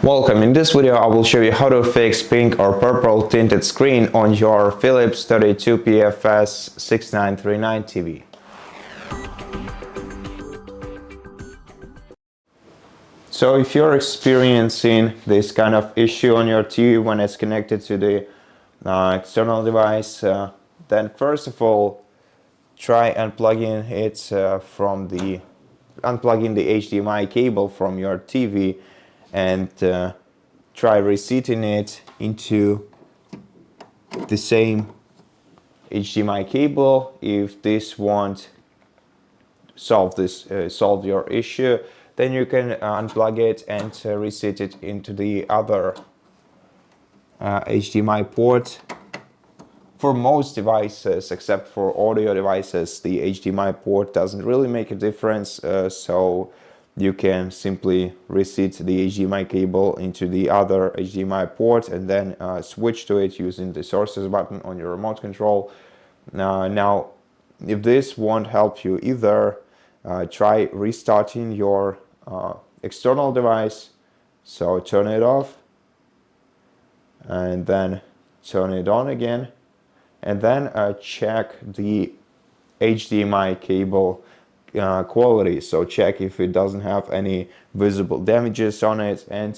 Welcome. In this video I will show you how to fix pink or purple tinted screen on your Philips 32PFS6939 TV. So if you're experiencing this kind of issue on your TV when it's connected to the external device, then first of all try unplugging the HDMI cable from your TV and try reseating it into the same HDMI cable. If this won't solve your issue, then you can unplug it and reset it into the other HDMI port. For most devices, except for audio devices, the HDMI port doesn't really make a difference, so you can simply reset the HDMI cable into the other HDMI port and then switch to it using the sources button on your remote control. Now, if this won't help you either, try restarting your external device. So turn it off and then turn it on again, and then check the HDMI cable quality. So check if it doesn't have any visible damages on it, and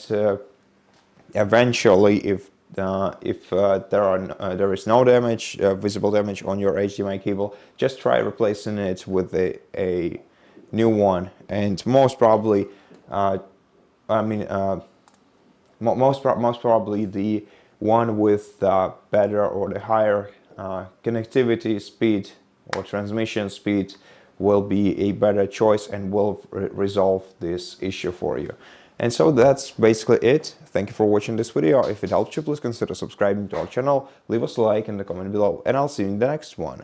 eventually if there is no damage, visible damage on your HDMI cable, just try replacing it with a new one. And most probably most probably the one with better or the higher connectivity speed or transmission speed will be a better choice and will resolve this issue for you. And so that's basically it. Thank you for watching this video. If it helped you, please consider subscribing to our channel, leave us a like in the comment below, and I'll see you in the next one.